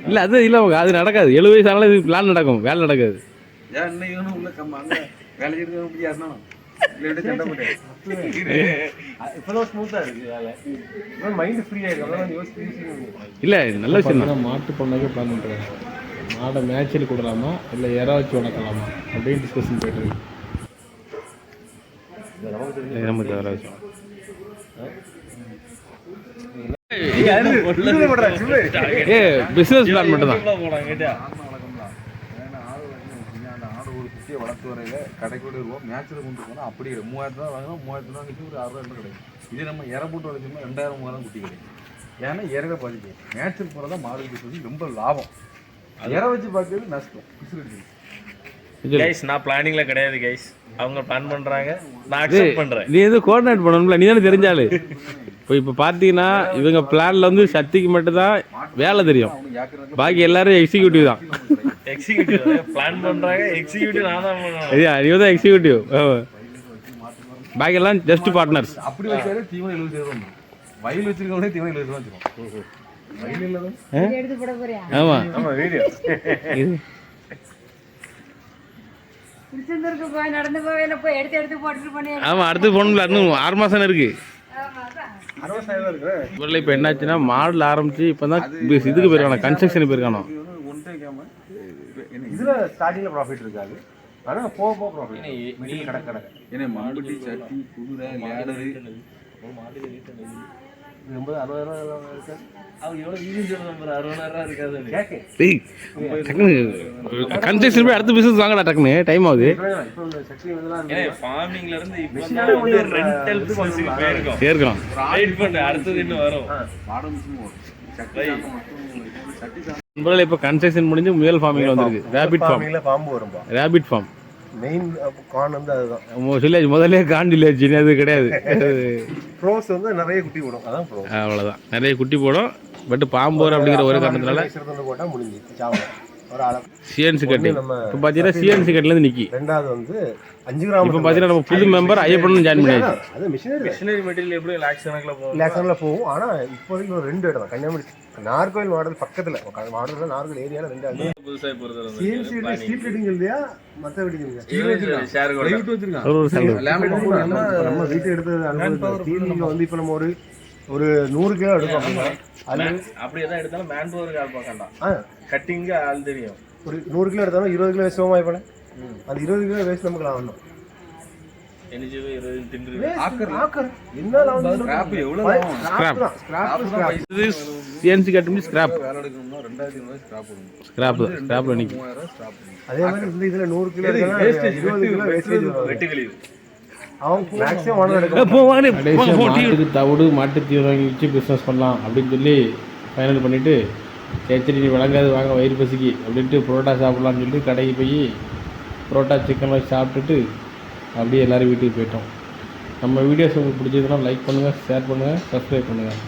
இல்லை அது இல்லை அது நடக்காது. 70 வயசு ஆனாலும் இது பிளான் நடக்கும், வேலை நடக்காது. இல்லை நல்ல விஷயம். மாட்டு பண்ணாக்கே பிளான் பண்ணுறாங்க. மாடை மேட்சில் கொடுக்கலாமா இல்லை இற வச்சு வளர்க்கலாமா அப்படின்னு டிஸ்கஷன் போயிட்டு இருக்கு. நமக்கு வேற விஷயம். பிசினஸ் பிளான் மட்டும் தான். வளர்த்து வரையில கடைக்கு வருவோம், மேட்சில் கொண்டு போனால் அப்படி 3000 ரூபா வாங்கினா 3000 ரூபா ஒரு 6000 கிடைக்கும். இதே நம்ம இற போட்டு வளர்த்தோம்னா 2000 3000 குட்டி கிடைக்கும். ஏன்னா இறவை பாதிக்கும். மேட்சில் போகிறதா மாடுக்கு சொல்லி ரொம்ப லாபம். இற வச்சு பார்க்கறது நஷ்டம். கைஸ் நான் பிளானிங்ல கிடையாது கைஸ், அவங்க பிளான் பண்றாங்க, நான் அக்செப்ட் பண்றேன். நீ எதுவும் கோஆர்டினேட் பண்ணணும்ல, நீ தானே தெரிஞ்சாலு. இப்போ பார்த்தீங்கன்னா இவங்க பிளான்ல வந்து சக்திக்கு மட்டும் தான் வேலை தெரியும், பாக்கி எல்லாரும் எக்ஸிக்யூட்டிவ் தான். எக்ஸிக்யூட்டிவ் பிளான் பண்றாங்க, எக்ஸிக்யூட்டிவ் நான் தான் பண்ணுவேன். ஐயா நீ தான் எக்ஸிக்யூட்டிவ், பாக்கி எல்லாம் ஜஸ்ட் பார்ட்னர்ஸ். அப்படி வச்சாலே தீவனம் 70 ரூபா. வயல் வச்சிருக்கவனே தீவனம் 70 ரூபா வச்சிருக்கோம். வயல் இல்லாத எடுத்து போட போறியா? ஆமா ஆமா வீடியோ திருச்செந்தூருக்கு போய் நடந்து போவேல போய் எடுத்து போட்டுட்டு பண்ணி. ஆமா அடுத்து போகணும்ல, இன்னும் 6 மாசம் இருக்கு. 60,000 இருக்கு. இவரில் இப்போ என்னாச்சுன்னா மாடல் ஆரம்பிச்சு இப்போ தான் இதுக்கு போயிருக்கானோ, கன்ஸ்ட்ரக்ஷன் போயிருக்கானோ. இதுல ஸ்டார்டிங்ல ப்ராஃபிட் இருக்காது, ஆனா போக போக ப்ராஃபிட். நீ கடை ஏன்னா மாம்பட்டி சட்டி குதிரை லேடரு 80,000 இருக்காது. அவங்க எவ்வளவு வீடியோ சொல்றாங்க, 60,000 இருக்காது. கன்ஸ்ட்ரக்ஷன் போய் அடுத்த பிசினஸ் வாங்கடா, டக்குன்னு டைம் ஆகுது. ஃபார்மிங்ல இருந்து இப்போ ரெண்டல் பிசினஸ்க்கு போயிருக்கோம். சேர்க்கலாம் வெயிட் பண்ணு, அடுத்தது இன்னும் வரும். நம்மளால இப்போ கன்ஸ்ட்ரக்ஷன் முடிஞ்சு முயல் ஃபார்மிங்ல வந்திருக்கு. ரேபிட் ஃபார்ம், பாம்பு வரும். ரேபிட் ஃபார்ம் மெயின் கான் வந்து அதுதான். வில்லேஜ் முதல்ல காண்ட் வில்லேஜ், அது கிடையாது. ப்ரோஸ் வந்து நிறைய குட்டி போடும், அதான் ப்ரோ. அவ்வளோதான், நிறைய குட்டி போடும். பட் பாம்போர் அப்படிங்கிற ஒரு காரணத்தினால போட்டா முடிஞ்சு சாவம் ஒரு அளவு. சிஎன்சி கட்டு இப்போ பார்த்தீங்கன்னா சிஎன்சி கட்டுலேருந்து நிற்கி. ரெண்டாவது வந்து 5 கிராம். இப்போ பார்த்தீங்கன்னா நம்ம புது மெம்பர் ஐயப்பனும் ஜாயின் பண்ணியாச்சு. அது மிஷினரி மெட்டீரியல் எப்படி லாக்ஸ் கணக்கில் போகும், லாக்ஸ் கணக்கில் போகும். ஆனால் இப்போதைக்கு ஒரு 2 இடம் தான். கன்னியாகுமரி நார்கோயில் மாடல் பக்கத்தில், மாடல் நார்கோயில் ஏரியாவில் 2 இடம். புதுசாக போகிறது சிஎன்சி ஸ்ட்ரீட் வெட்டிங் இல்லையா, மற்ற வெட்டிங் இல்லையா, ஷேர் கூட நம்ம வீட்டை எடுத்தது டிவியில் வந்து இப்போ நம்ம ஒரு 100 கிலோ எடுப்போம். அப்படியே தான் எடுத்தாலும் மேன் பவருக்கு ஆள் பார்க்கண்டாம், கட்டிங்கு ஆள் தெரியும். ஒரு 100 கிலோ எடுத்தாலும் 20 கிலோ வேஸ்ட் ஆகி போனேன். அந்த 20 கிலோ வேஸ்ட் நமக்கு லாபம். சிஎன்சி கட்டு ஸ்கிராப், ஸ்கிராப் ஸ்கிராப்ல நிற்கி. அதே மாதிரி இந்த இதில் 100 கிலோ 20 கிலோ வேஸ்டேஜ் வெட்டுக்கிளி. மாட்டுக்கு தவிடு மாட்டு தீவனம் வாங்கி வச்சு பிஸ்னஸ் பண்ணலாம் அப்படின்னு சொல்லி ஃபைனல் பண்ணிவிட்டு, சரி நீ வழங்காது வாங்க வயிறு பசிக்கு அப்படின்ட்டு புரோட்டா சாப்பிட்லான்னு சொல்லிட்டு கடைக்கு போய் புரோட்டா சிக்கன் வச்சு சாப்பிட்டுட்டு அப்படியே எல்லோரும் வீட்டுக்கு போயிட்டோம். நம்ம வீடியோஸ் உங்களுக்கு பிடிச்சதுன்னா லைக் பண்ணுங்கள், ஷேர் பண்ணுங்கள், சப்ஸ்கிரைப் பண்ணுங்கள்.